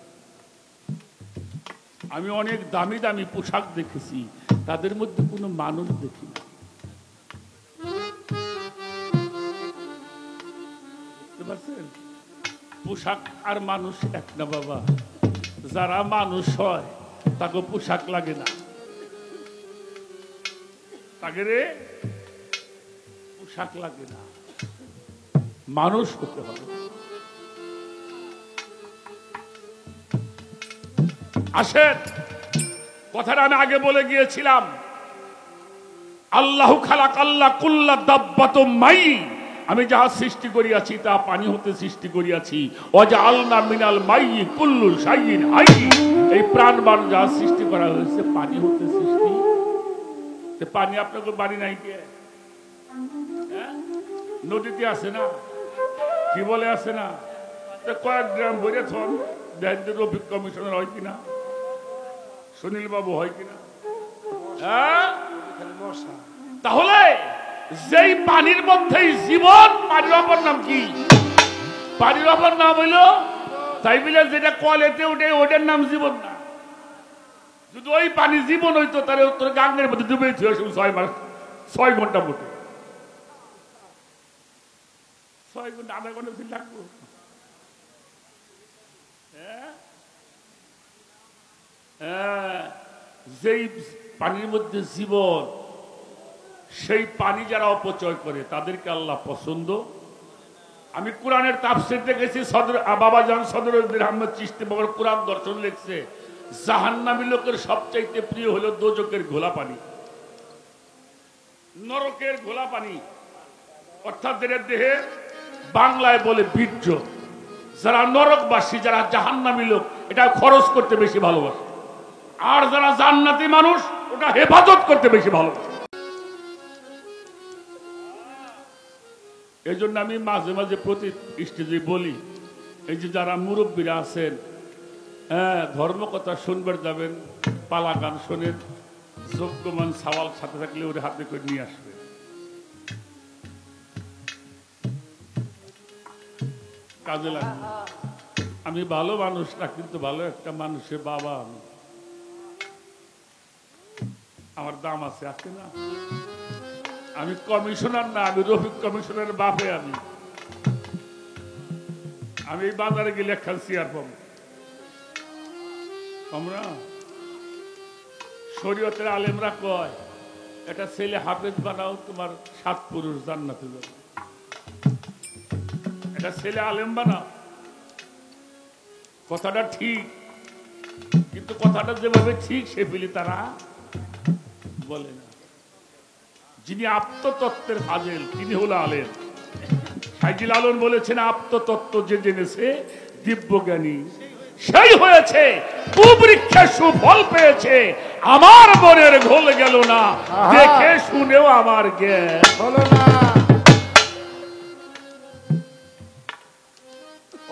আমি অনেক দামি দামি পোশাক দেখেছি, তাদের মধ্যে কোনো মানুষ দেখি না। পোশাক আর মানুষ এক না বাবা। যারা মানুষ হয় তাকে পোশাক লাগে না, তাকে পোশাক লাগে না, মানুষ হতে হবে। আসেন, কথাটা আমি আগে বলে গিয়েছিলাম, আল্লাহু খালাক আল্লাহ কুল্লা দাব্বাতুম মাই। আমি যাহা সৃষ্টি করিয়াছি তা পানি হতে সৃষ্টি করিয়াছি। ওয়াজআলনা মিনাল মাই কুল্লু শাইইন হাই। এই প্রাণবান যাহা সৃষ্টি করা হয়েছে পানি হতে সৃষ্টি। পানি আপনাকে বাড়ি নাই কে? নদীতে আছে না, কি বলে আছে না? কয়েক গ্রাম বইরে থন দেখেন রফিক কমিশনার হয় কিনা, সুনীল বাবু হয় কিনা। তাহলে যেই পানির মধ্যেই জীবন, পানির অপর নাম কি? পানির অপর নাম হইল, তাই বলে যেটা কলেতে উঠে ওটার নাম জীবন না। যদি ওই পানি জীবন হইতো তাহলে তোর গাঙ্গের মধ্যে ডুবে 6 ঘন্টা মতো, 6 ঘন্টা, আধা ঘন্টা ফির লাগবো। যেই পানির মধ্যে জীবন, সেই পানি যারা অপচয় করে তাদেরকে আল্লাহ পছন্দ। আমি কোরআনের তাফসীর দেখেছি, বাবাজান সদরুদ্দিন আহমদ চিশতি বাবার কোরআন দর্শন লিখছে, জাহান্নামী লোকের সবচাইতে প্রিয় হলো দোজকের ঘোলা পানি, নরকের ঘোলা পানি, অর্থাৎ দেহে বাংলায় বলে বীর্য। যারা নরকবাসী, যারা জাহান্নামী লোক, এটা খরচ করতে বেশি ভালোবাসে, আর যারা জান্নাতি মানুষ ওটা হেফাজত করতে বেশি ভালোবাসে। এই জন্য আমি মাঝে মাঝে প্রতি স্টেজে বলি, এই যে যারা মুরব্বীরা আছেন, ধর্মকথা শুনবার যাবেন, পালা গান শোনেন, যোগ্যমান সওয়াল সাথে থাকলে ওর হাতে করে নিয়ে আসবে। কাজে লাগবে। আমি ভালো মানুষ না, কিন্তু ভালো একটা মানুষের বাবা আমি, আমার দাম আছে, আছে না? আমি কমিশনার না, আমি রফিক কমিশনার বাপে। আমি এই বাজারে গেলে একখান চেয়ার পাবো। আমরা শরীয়তের আলেমরা কয়, এটা ছেলে হাফেজ বানাও, তোমার 7 পুরুষ জান্নাতে যাবে। এটা ছেলে আলেম বানাও, কথাটা ঠিক, কিন্তু কথাটা যেভাবে ঠিক সেভাবে তারা বলে না। যিনি আত্মতত্ত্বের ফাজেল তিনি হলো আলেম। সাইজিল আলম বলেছেন, আত্মতত্ত্ব যে জেনেছে দিব্যজ্ঞানী সেই হয়েছে, কুবৃক্ষে সুফল পেয়েছে, আমার মনের ঘোল গেল না, দেখে শুনেও আমার জ্ঞান হলো না।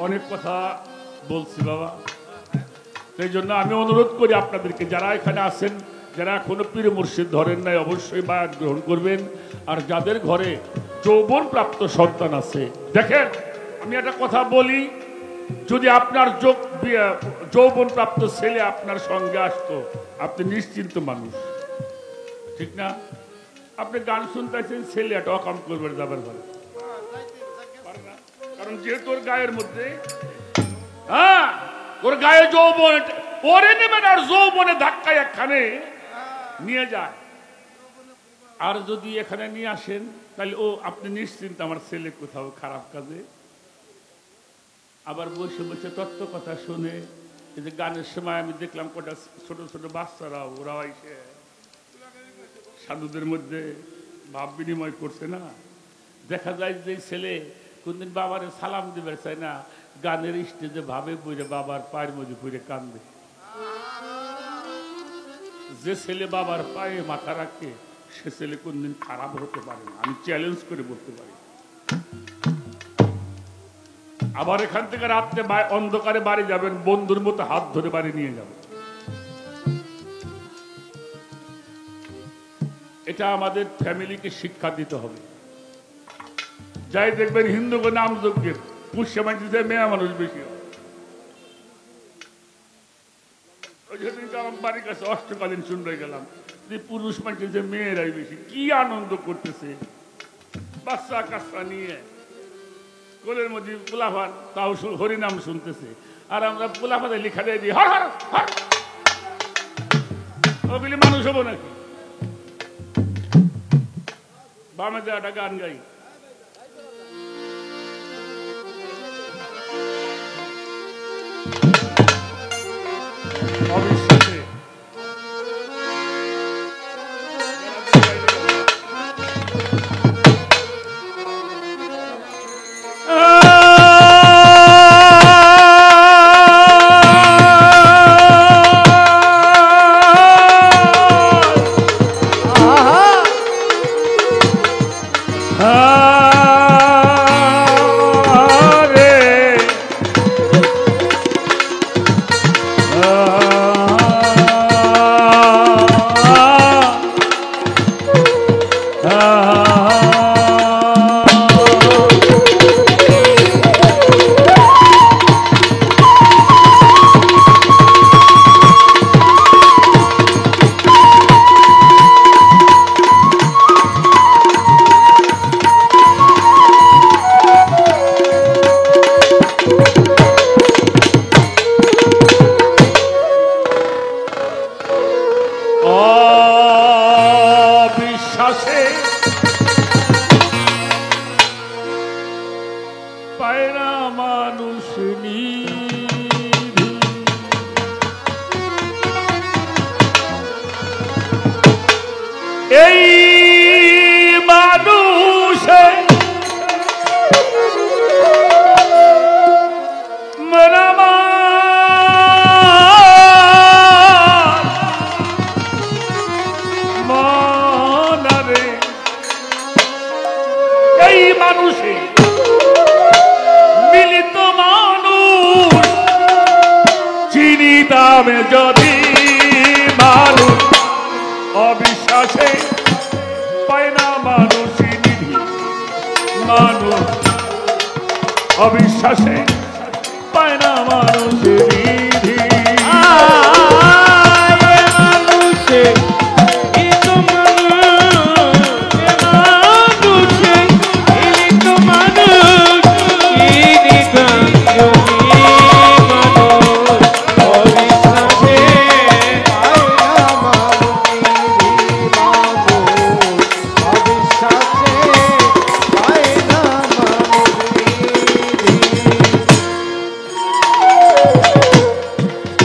অনেক কথা বলছি বাবা, সেই জন্য আমি অনুরোধ করি আপনাদেরকে, যারা এখানে আছেন, যারা এখনো পীর মুর্শিদ ধরেন নাই, অবশ্যই বায়াত গ্রহণ করবেন। আর যাদের ঘরে যৌবন প্রাপ্ত সন্তান আছে, দেখেন আমি একটা কথা বলি, যদি আপনার যৌবন প্রাপ্ত ছেলে আপনার সঙ্গে আসতো, আপনি নিশ্চিন্ত মানুষ, ঠিক না? আপনি গান শুনতেছেন, ছেলে একটা অকাম করবেন, যাবার ঘরে, কারণ যেহেতু ওর গায়ের মধ্যে, ওর গায়ে যৌবন, ওরে নেবেন আর যৌবনে ধাক্কায় একখানে নিয়ে যায়। আর যদি এখানে নিয়ে আসেন, তাহলে ও আপনি নিশ্চিন্ত, আমার ছেলে কোথাও খারাপ কাজে। আবার বসে বসে তত্ত্ব কথা শুনে, এই যে গানের সময় আমি দেখলাম কটা ছোট ছোট বাচ্চারা, ওরাও এসে সাধুদের মধ্যে ভাব বিনিময় করছে না। দেখা যায় যে ছেলে কোনদিন বাবারে সালাম দিবে চায় না, গানের স্টেজে ভাবে পড়ে বাবার পায়ের মধ্যে পড়ে কান্দে। যে ছেলে বাবার পায়ে মাথা রাখে, সে ছেলে কোনদিন খারাপ হতে পারে না, আমি চ্যালেঞ্জ করে বলতে পারি। আবার এখান থেকে রাত্রে অন্ধকারে বাড়ি যাবেন, বন্ধুর মতো হাত ধরে বাড়ি নিয়ে যাবেন। এটা আমাদের ফ্যামিলিকে শিক্ষা দিতে হবে। যাই দেখবেন হিন্দুকে নাম যজ্ঞের পুষ্য মাটিতে মেয়ে মানুষ বেশি হয়। আমার বাড়ির কাছে অষ্টকালীন শুনতে গেলাম যে পুরুষ মাটিতে মেয়েরাই বেশি, কি আনন্দ করতেছে, বাচ্চা কাচ্চা নিয়ে কোলের মধ্যে পোলাফান, তাও হরিনাম শুনতেছে। আর আমরা পোলাফাতে লেখা দিয়ে দিই হর হর হর, ওগুলি মানুষ হবো নাকি? বামে দেওয়াটা গান গাই। অবিশ্বাসে নিধি। এই মানুষে মনারে এই মানুষে মিলিত মানুষ চিনিতাম যদি মানুষ অবিশ্বাসে পায় না মানুষ নিধি। মানুষ অবিশ্বাসে পায় না মানুষ নিধি।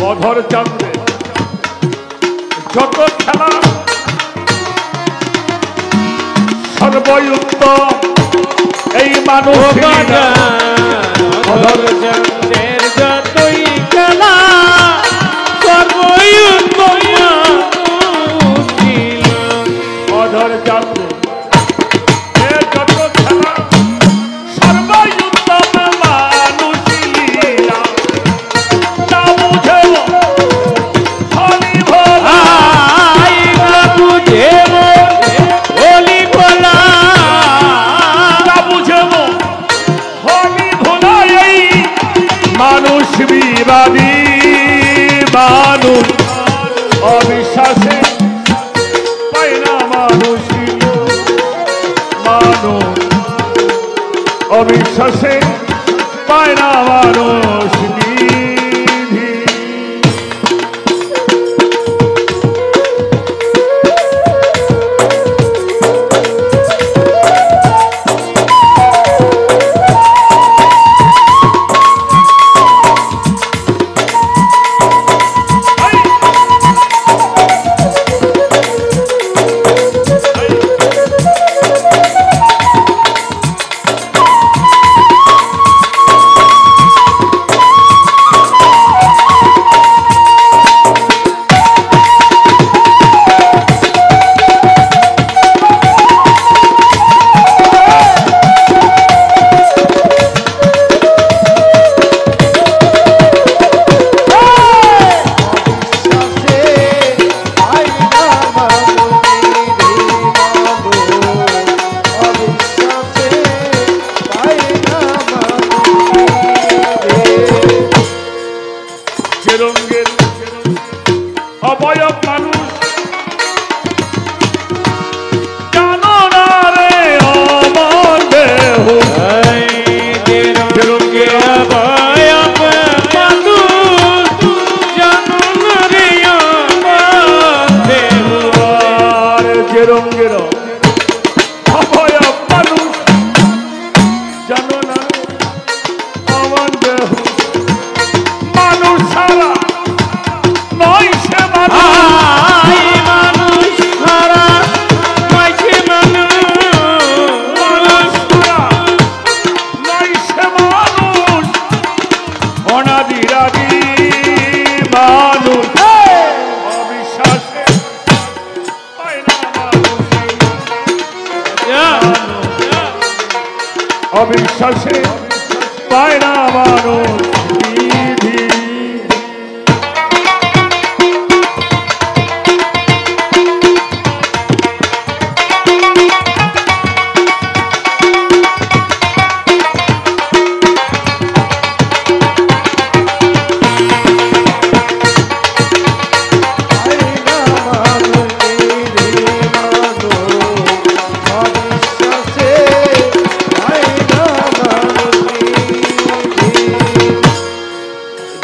অধর চাঁদে যত খেলা সর্বযুক্তম এই মানুষ। অধর চন্দ্রের যতই খেলা সর্বযুক্তম অধর চাঁদে যত খেলা সর্বযুক্তম মানুষ লীলা। না বুঝেব হলি ভোলা, বুঝেব বলি বলা না বুঝেব হলি ভোলা। এই মানুষ বিবাদী মানুষ অবিশ্বাসে পায় না মানুষ। মানুষ অবিশ্বাসে পায় না মানুষ নিধি। রঙের অবয়ব মানুষ জানো না রে অমর দেহ। রঙের অবয়ব মানুষ জানো না রে আমার দেহ। আর যে রঙের অবয়ব মানুষ জানো না অমর দেহ। মানুষ ছাড়া নয় সে মানুষ ছাড়া নয় সে মানুষ ছাড়া নয় সে মানুষ। অনাদিরাদি মানুষ অবিশ্বাসে পায় না মানুষ। অবিশ্বাসে পায় না মানুষ নিধি।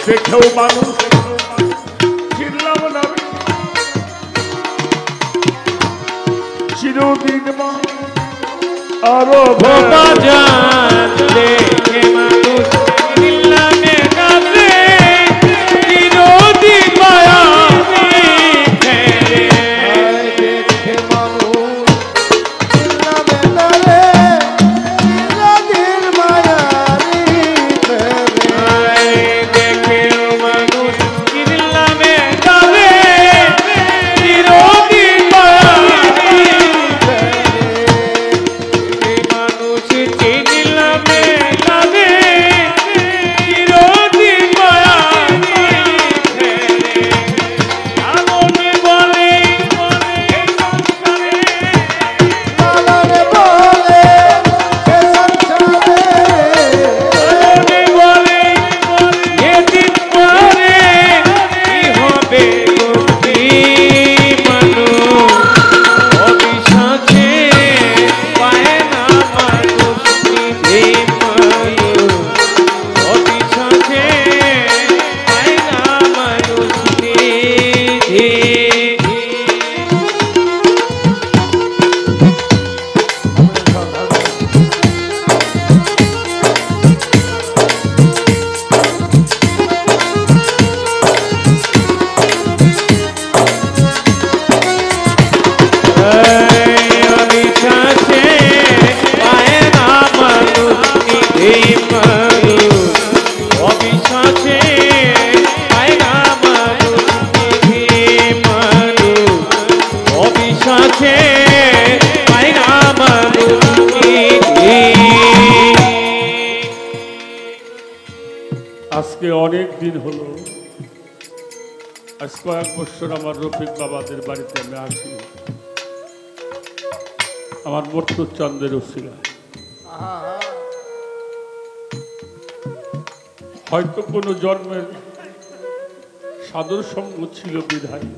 দেখেও মানুষ চিনলাম না চিরদিন মা আরো বাজার দেখে মানুষ অনেক দিন হলো, আজ কয়েক বছর আমার রফিক বাবাদের বাড়িতে আমি আসি, আমার মর্তুচন্দ্রের উসিলায়। হয়তো কোনো জন্মের সাধুর সঙ্গ ছিল বিধায়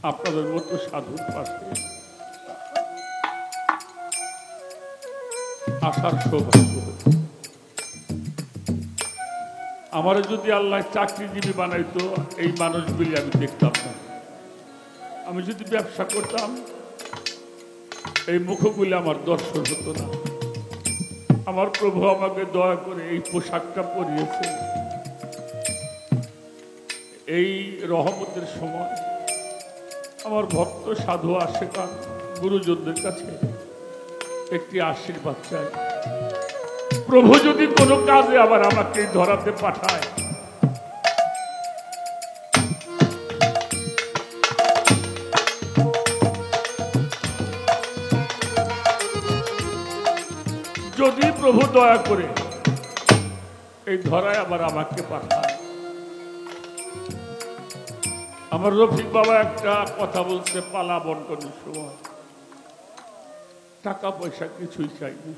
আপনাদের মতো সাধুর পাশে আসার সৌভাগ্য। আমার যদি আল্লাহ চাকরিজীবী বানাইতো, এই মানুষগুলি আমি দেখতাম না। আমি যদি ব্যবসা করতাম, এই মুখগুলি আমার দর্শন হতো না। আমার প্রভু আমাকে দয়া করে এই পোশাকটা পরিয়েছে। এই রহমতের সময় আমার ভক্ত সাধু আশেকান গুরুজনদের কাছে একটি আশীর্বাদ চাই। প্রভু যদি কোনো কাজে আবার আমাকে ধরাতে পাঠায়, যদি প্রভু দয়া করে এই ধরায় আবার আমাকে পাঠায়। আমার রফিক বাবা একটা কথা বলছে পালা বন্টনের সময়, টাকা পয়সা কিছুই চাই না,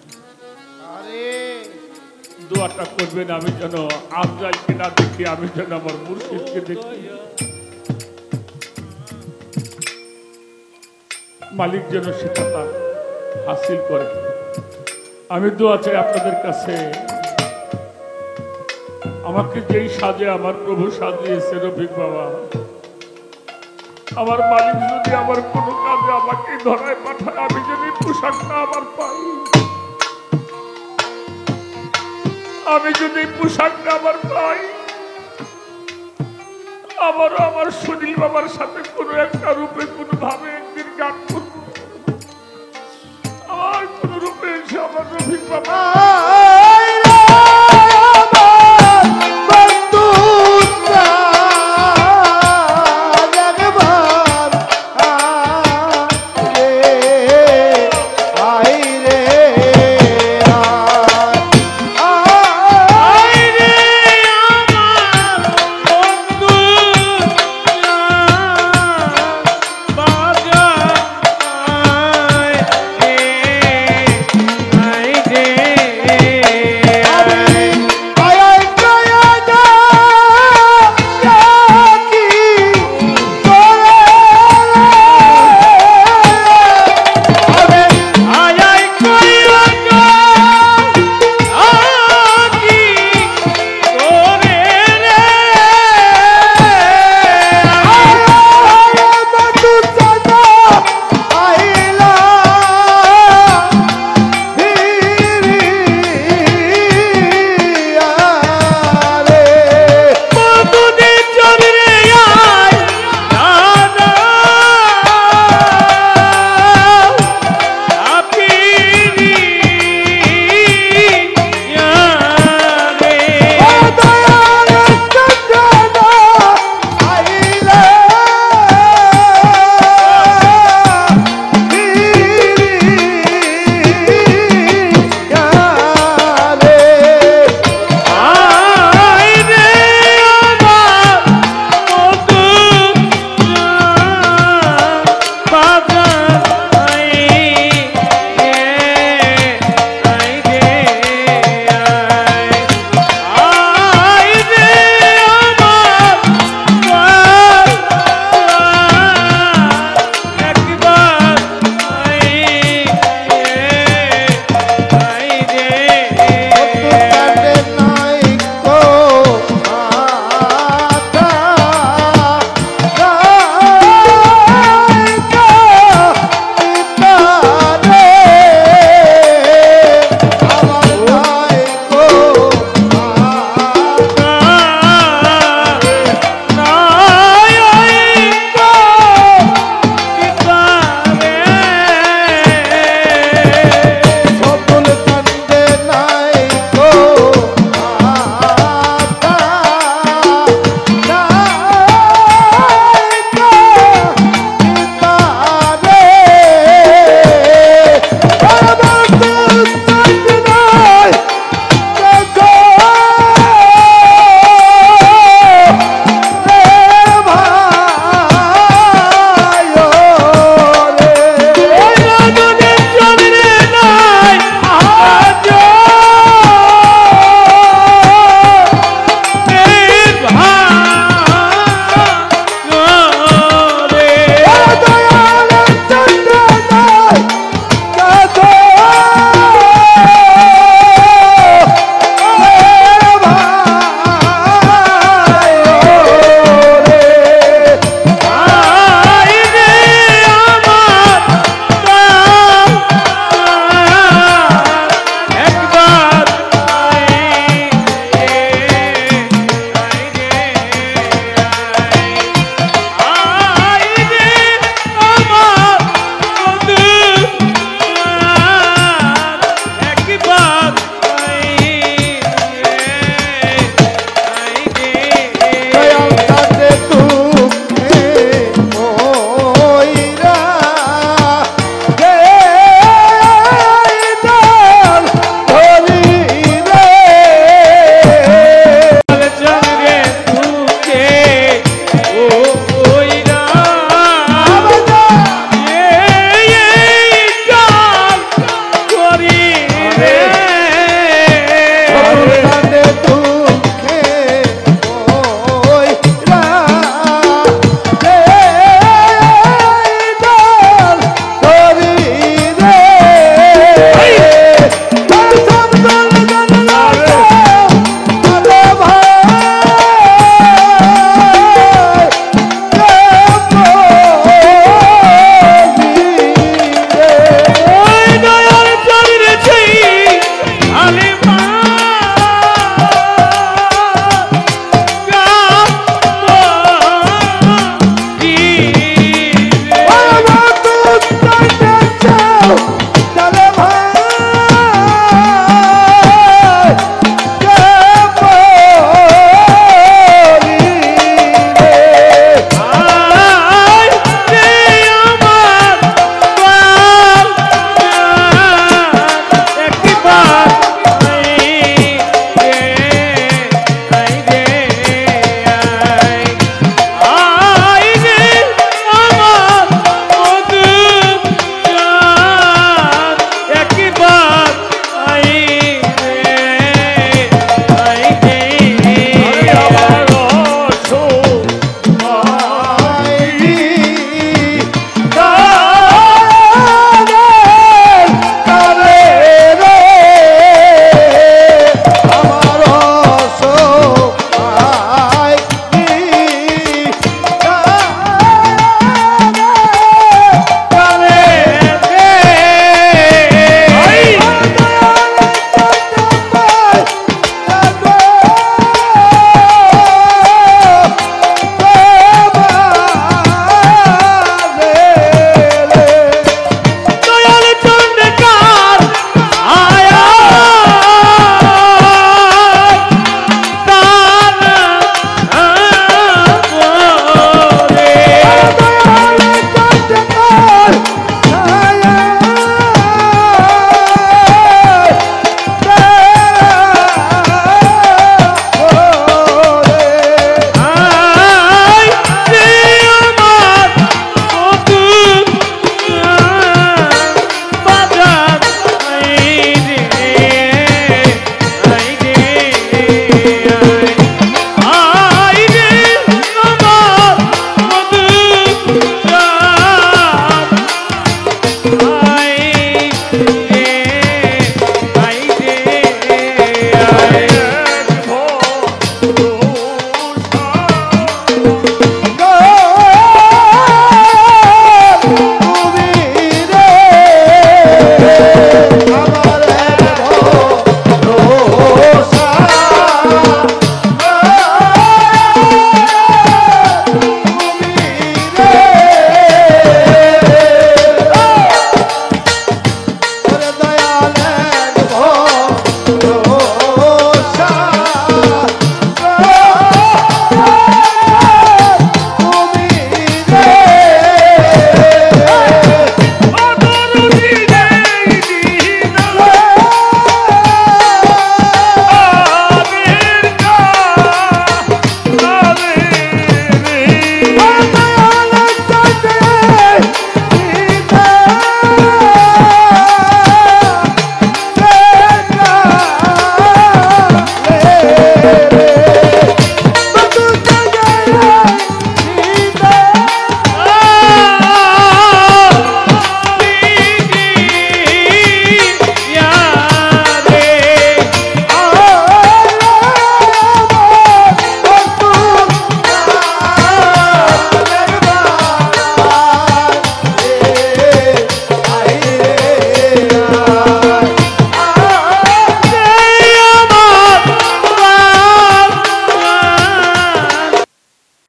দোয়াটা করবেন আমি যেন আফজালকে না দেখি, আমি যেন আমার মুর্শিদকে দেখি। মালিক যেন সেটা তার হাসিল করে। আমি দোয়া চাই আপনাদের কাছে, আমাকে যেই সাজে আমার প্রভু সাজিয়েছে রফিক বাবা, আমার মালিক যদি আমার কোনো কাজে আমাকে ধরায় পাঠায়, আমি যদি পোশাকটা আবার পাই, আমি যদি পোশাকটা আবার পাই, আবারও আমার সুনীল বাবার সাথে কোনো একটা রূপে কোনো ভাবে একদিন গান করবো। আমার কোন রূপে এসে আমার রফিক বাবা